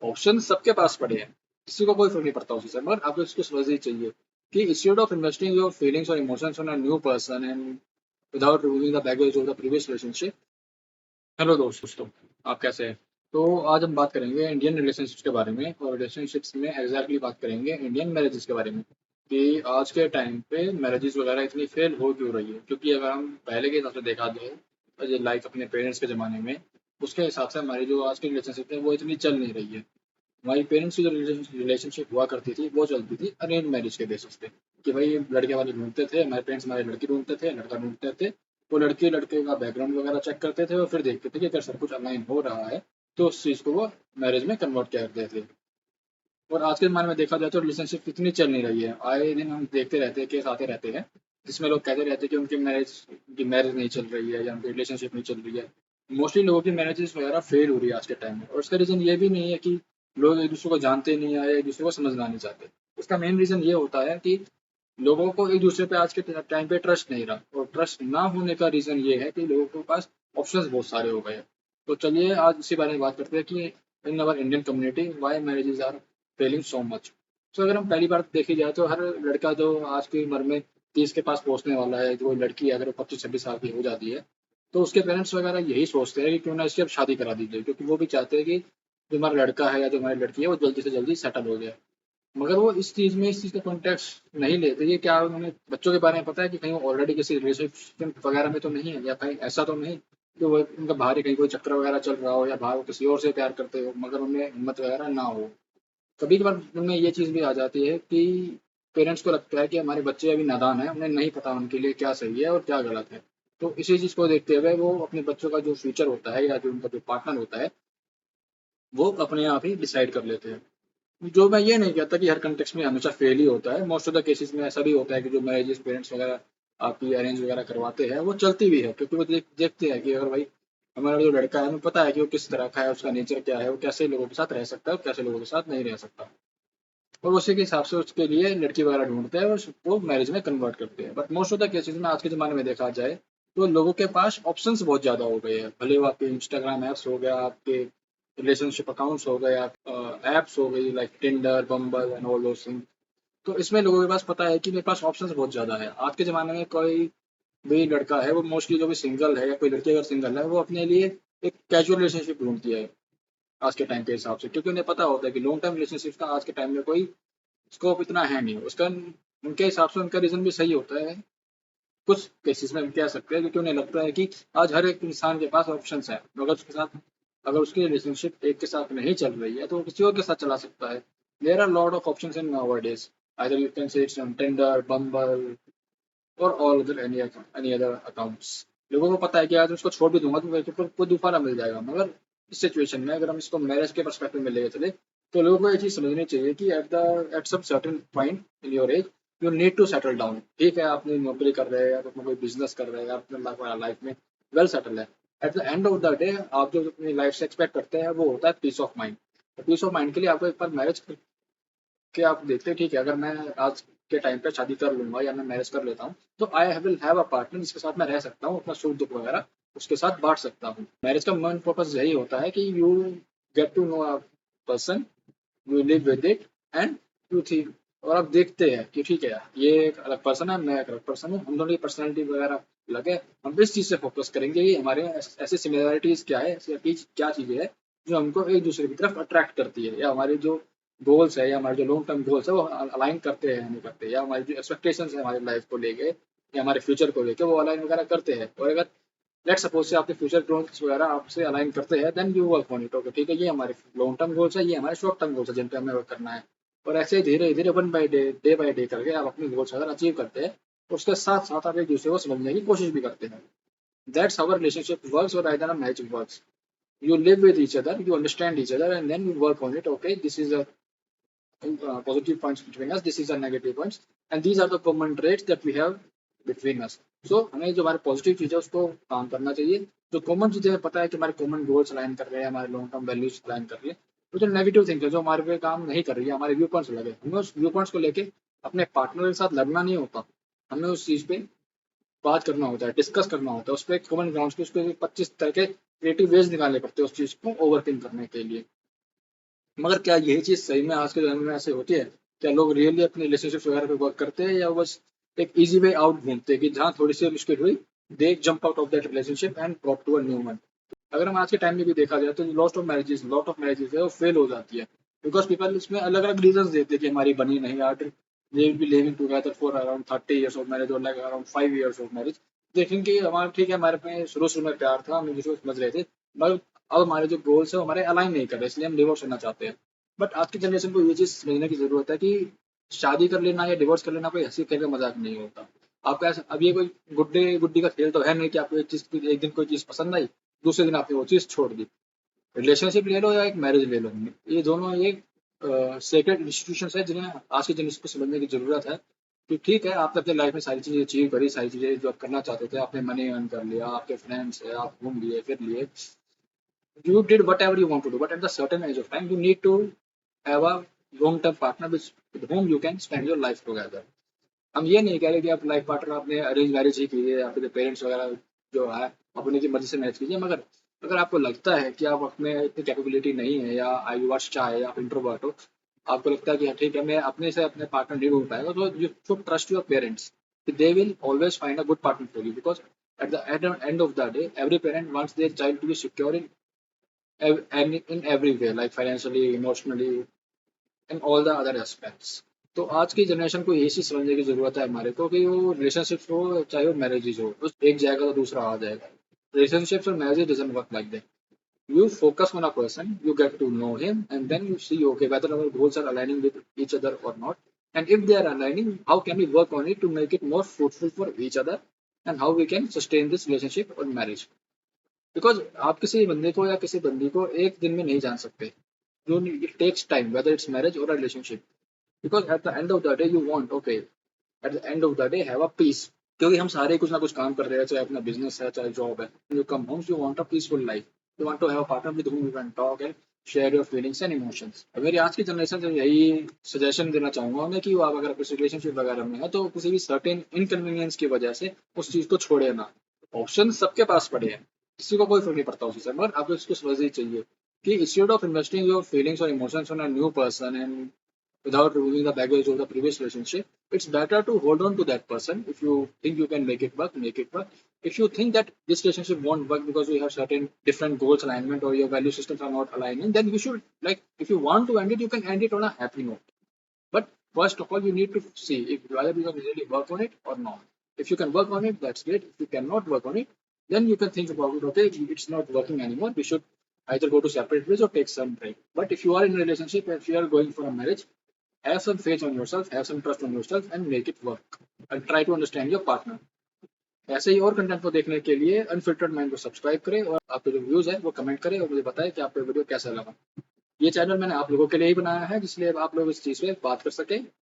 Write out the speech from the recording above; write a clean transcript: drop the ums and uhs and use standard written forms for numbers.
Option सबके पास पड़े हैं, किसी को कोई फर्क नहीं पड़ता उसी से, मगर आपको इसको समझनी चाहिए कि instead of investing your feelings और emotions on a new person and without removing the baggage of the previous relationship. Hello दोस्तों, आप कैसे हैं? तो आज हम बात करेंगे इंडियन रिलेशनशिप्स के बारे में, और रिलेशनशिप्स में एग्जैक्टली बात करेंगे इंडियन मैरिजेस के बारे में कि आज के टाइम पे मैरिजेस वगैरह इतनी फेल हो क्यों रही है। क्योंकि अगर हम पहले के हिसाब से देखा जाए, लाइक अपने पेरेंट्स के ज़माने में, उसके हिसाब से हमारी जो आज की रिलेशनशिप है वो इतनी चल नहीं रही है। हमारी पेरेंट्स की जो रिलेशनशिप हुआ करती थी वो चलती थी अरेंज मैरिज के बेसिस पे, कि भाई लड़के वाले ढूंढते थे, हमारे पेरेंट्स हमारे लड़की ढूंढते थे, लड़का ढूंढते थे। वो लड़के लड़के का बैकग्राउंड वगैरह चेक करते थे और फिर देखते थे कि अगर सब कुछ अलाइन हो रहा है तो उस चीज़ को वो मैरिज में कन्वर्ट करते थे। और आज के ज़माने में देखा जाए तो रिलेशनशिप इतनी चल नहीं रही है। आए दिन हम देखते रहते हैं, केस आते रहते हैं जिसमें लोग कहते रहते हैं कि उनकी मैरिज नहीं चल रही है या उनकी रिलेशनशिप नहीं चल रही है। मोस्टली लोगों की मैरिजेस वगैरह फेल हो रही है आज के टाइम में, और उसका रीज़न ये भी नहीं है कि लोग एक दूसरे को जानते नहीं है या एक दूसरे को समझना नहीं चाहते। उसका मेन रीज़न ये होता है कि लोगों को एक दूसरे पे आज के टाइम पे ट्रस्ट नहीं रहा, और ट्रस्ट ना होने का रीज़न ये है कि लोगों के पास ऑप्शंस बहुत सारे हो गए हैं। तो चलिए आज इसी बारे में बात करते हैं कि in our Indian community why marriages are failing so much. तो अगर हम पहली बार देखी जाए तो हर लड़का जो आज की उम्र में 30 के पास पहुंचने वाला है, जो लड़की अगर 25-26 साल की हो जाती है, तो उसके पेरेंट्स वगैरह यही सोचते हैं कि क्यों ना इसकी अब शादी करा दी जाए, क्योंकि वो भी चाहते हैं कि जो हमारा लड़का है या जो हमारी लड़की है वो जल्दी से जल्दी सेटल हो जाए। मगर वो इस चीज़ का कॉन्टेक्स्ट नहीं लेते। ये क्या उन्हें बच्चों के बारे में पता है कि कहीं वो ऑलरेडी किसी रिलेशनशिप वगैरह में तो नहीं है, या कहीं ऐसा तो नहीं कि वो उनका बाहर ही कहीं कोई चक्कर वगैरह चल रहा हो या बाहर वो किसी और से प्यार करते हो, मगर उनमें हिम्मत वगैरह ना हो। कभी कभार उनमें ये चीज़ भी आ जाती है कि पेरेंट्स को लगता है कि हमारे बच्चे अभी नादान है, उन्हें नहीं पता उनके लिए क्या सही है और क्या गलत है। तो इसी चीज़ को देखते हुए वो अपने बच्चों का जो फ्यूचर होता है या जो उनका जो पार्टनर होता है वो अपने आप ही डिसाइड कर लेते हैं। जो मैं ये नहीं कहता कि हर कंटेक्स्ट में हमेशा फेल ही होता है, मोस्ट ऑफ द केसेस में ऐसा भी होता है कि जो मैरिजेस पेरेंट्स वगैरह आपकी अरेंज वगैरह करवाते हैं वो चलती भी है, क्योंकि वो देखते हैं कि अगर भाई हमारा जो लड़का है हमें पता है कि वो किस तरह का है, उसका नेचर क्या है, वो कैसे लोगों के साथ रह सकता है और कैसे लोगों के साथ नहीं रह सकता, और उसी के हिसाब से उसके लिए लड़की वगैरह ढूंढते हैं और उसको मैरिज में कन्वर्ट करते हैं। But most of the cases में आज के ज़माने में देखा जाए तो लोगों के पास ऑप्शंस बहुत ज़्यादा हो गए हैं। भले वो आपके इंस्टाग्राम ऐप्स हो गया, आपके रिलेशनशिप अकाउंट्स हो गए, ऐप्स हो गई like Tinder, bumble and all those things. तो इसमें लोगों के पास पता है कि मेरे पास ऑप्शंस बहुत ज़्यादा है। आज के ज़माने में कोई भी लड़का है वो मोस्टली जो भी सिंगल है या कोई लड़की अगर सिंगल है वो अपने लिए एक कैजुअल रिलेशनशिप ढूंढती है आज के टाइम के हिसाब से, क्योंकि उन्हें पता होता है कि लॉन्ग टर्म रिलेशनशिप का आज के टाइम में कोई स्कोप इतना है नहीं उसका। उनके हिसाब से उनका रीज़न भी सही होता है कुछ केसेस में, हम कह सकते हैं, क्योंकि उन्हें लगता है कि आज हर एक इंसान के पास ऑप्शंस है। अगर उसकी रिलेशनशिप एक के साथ नहीं चल रही है तो वो किसी और के साथ चला सकता है। There are lot of options in nowadays, either you can say it's on Tinder, Bumble और all other any other accounts. लोगों को पता है कि आज उसको छोड़ भी दूंगा तो मेरे को कोई दोबारा मिल जाएगा। मगर इस सिचुएशन में अगर हम इसको मैरिज के पर्सपेक्टिव में लेके चले तो लोगों को ये चीज़ समझनी चाहिए कि at some certain point in your age you need to settle down. ठीक है, आपने नौकरी कर रहे हैं, आप अपना कोई बिजनेस कर रहे हैं, आप अपने लाइफ में वेल सेटल है। Eight the end of the day आप जो अपनी लाइफ से एक्सपेक्ट करते हैं वो होता है peace of mind. Peace of mind के लिए आपको एक बार मैरिज कि आप देखते हैं, ठीक है, अगर मैं आज के टाइम पे शादी कर लूंगा या मैं मैरिज कर लेता हूँ तो I will have a partner जिसके साथ मैं रह सकता हूँ, अपना सुख दुख वगैरह उसके साथ बांट सकता हूँ। मैरिज का मेन पर्पज यही होता है कि you get to know a person, you live with it and you think, और आप देखते हैं कि ठीक है ये एक अलग पर्सन है, मैं एक अलग पर्सन हूँ, हम दोनों की पर्सनैलिटी वगैरह अलग है। हम इस चीज़ से फोकस करेंगे कि हमारे ऐसे सिमिलरिटीज क्या है, ऐसी क्या चीज़ें है जो हमको एक दूसरे की तरफ अट्रैक्ट करती है, या हमारे जो गोल्स है या हमारे जो लॉन्ग टर्म गोल्स है वो अलाइन करते हैं नहीं करते, या हमारी जो एक्सपेक्टेशंस है हमारी लाइफ को लेके या हमारे फ्यूचर को लेके वो अलाइन वगैरह करते हैं। और अगर लेट्स सपोज से आपके फ्यूचर गोल्स वगैरह आपसे अलाइन करते हैं then you work on it. Okay, ठीक है, ये हमारे लॉन्ग टर्म गोल्स है, ये हमारे शॉर्ट टर्म गोल्स है जिन पे हमें वर्क करना है। और ऐसे धीरे धीरे डे बाई डे करके आप अपने गोल्स अगर अचीव करते हैं तो उसके साथ साथ आप एक दूसरे को समझने की कोशिश भी करते हैं। दैट्स हाउ रिलेशनशिप वर्क्स, और either marriage works. You live with each other, you understand each other, and then you work on it. Okay, this is a positive points between us, this is a negative points, and these are the common traits that we have between us. So हमें जो हमारे positive चीज़ है उसको काम करना चाहिए। जो common चीज़ें हमें पता है कि हमारे कॉमन गोल्स अलाइन कर रहे हैं, हमारे लॉन्ग टर्म वैल्यूज अलाइन कर रही है। तो जो नेगेटिव थिंग्स है जो हमारे पे काम नहीं कर रही है, हमारे व्यू पॉइंट्स लगे, हमें उस व्यू पॉइंट्स को लेके अपने पार्टनर के साथ लड़ना नहीं होता, हमें उस चीज़ पे बात करना होता है, डिस्कस करना होता है, उस पर कॉमन ग्राउंड पे उस पर 25 तरह के क्रिएटिव वेज निकालने पड़ते हैं उस चीज़ को ओवरकम करने के लिए। मगर क्या यही चीज सही में आज के समय में ऐसे होती है? क्या लोग रियली अपने रिलेशनशिप्स वगैरह पे वर्क करते हैं, या बस एक इजी वे आउट ढूंढते हैं कि जहाँ थोड़ी सी मुश्किल हुई, they jump out of that relationship and drop to a new one? अगर हम आज के टाइम में भी देखा जाए तो लॉट ऑफ मैरिजेस है वो फेल हो जाती है, बिकॉज पीपल इसमें अलग अलग रीजन देते हैं कि हमारी बनी नहीं यार, they will be living together for around 30 years of marriage और like around 5 years of marriage, देखेंगे कि हमारा ठीक है, हमारे में शुरू शुरू में प्यार था, हम एक दूसरे को समझ रहे थे, बट अब हमारे जो गोल्स है वो हमारे अलाइन नहीं कर रहे, इसलिए हम डिवोर्स करना चाहते हैं। बट आज की जनरेशन को ये चीज समझने की जरूरत है कि शादी कर लेना या डिवोर्स कर लेना कोई हंसी खेल का मजाक नहीं होता। आपका अब ये कोई गुड्डे गुड्डी का खेल तो है नहीं कि आपको एक दिन कोई चीज पसंद आई, दूसरे दिन आपने वो चीज छोड़ दी। रिलेशनशिप ले लो या एक मैरिज ले लो, ये दोनों एक सेक्रेट इंस्टीट्यूशन है जिन्हें आज की जनरेशन को समझने की जरूरत है। कि ठीक है, आपने अपने लाइफ में सारी चीजें अचीव करी, सारी चीजें जो आप करना चाहते थे, आपने मनी अर्न कर लिया, आपके फ्रेंड्स है, आप घूम लिए फिर लिए, you did whatever you want to do, but at the certain age of time you need to have a long term partner with whom you can spend your life together. हम ये नहीं कह रहे कि आप लाइफ पार्टनर आपने arrange marriage ही कीजिए, आपके पेरेंट्स वगैरह जो है अपने की मर्जी से मैरिज कीजिए, मगर अगर आपको लगता है कि आप अपने इतनी कैपेबिलिटी नहीं है, या यू आर शाय, या आप इंट्रोवर्ट हो, आपको लगता है कि हाँ, ठीक है, मैं अपने से अपने पार्टनर नहीं ढूंढ पाएगा, तो you should trust your parents, they will always find a good partner for you, because at the end of the day, every parent wants their child to be secure in every way, like financially, emotionally, and all the other aspects. तो आज की generation को यही चीज समझने की जरूरत है हमारे को, कि वो रिलेशनशिप हो चाहे वो मैरिजेज हो, उस एक जाएगा तो दूसरा आ जाएगा। रिलेशनशिप्स और marriage doesn't work like that. You focus on a person, you get to know him, and then you see, okay, whether our goals are aligning with each other or not. And if they are aligning, how can we work on it to make it more fruitful for each other, and how we can sustain this relationship or marriage? Because आप किसी बंदे को या किसी बंदी को एक दिन में नहीं जान सकते। You it takes time, whether it's marriage और relationship, because at the end of the day you want, okay, at the end of the day have a peace, क्योंकि हम सारे कुछ ना कुछ काम कर रहे हैं, चाहे अपना बिजनेस है चाहे जॉब है। You come home, you want a peaceful life, you want to have a partner with whom you can talk and share your feelings and emotions. मेरी आज की जनरेशन से यही सजेशन देना चाहूंगा मैं, कि वो आप अगर किसी रिलेशनशिप वगैरह में है, तो किसी भी सर्टेन इनकन्वीनियंस की वजह से उस चीज को छोड़े ना। ऑप्शन सबके पास पड़े हैं, किसी को कोई फर्क नहीं पड़ता उसी से, मगर आपको इसको समझना चाहिए कि instead of investing your feelings और emotions on a new person and without removing the baggage of the previous relationship, it's better to hold on to that person. If you think you can make it work, make it work. If you think that this relationship won't work because you have certain different goals alignment or your value systems are not aligning, then you should, like, if you want to end it, you can end it on a happy note. But first of all, you need to see if whether you can really work on it or not. If you can work on it, that's great. If you cannot work on it, then you can think about it. Okay, it's not working anymore. We should either go to separate ways or take some break. But if you are in a relationship, if you are going for a marriage, have some faith on yourself, have some trust on yourself, and make it work. And try to understand your partner. ऐसे ही और content को देखने के लिए unfiltered mind को subscribe करें, और आपके जो व्यूज है वो कमेंट करें और मुझे बताएं कि आपको वीडियो कैसा लगा। ये चैनल मैंने आप लोगों के लिए ही बनाया है, जिसलिए आप लोग इस चीज़ पे बात कर सकें।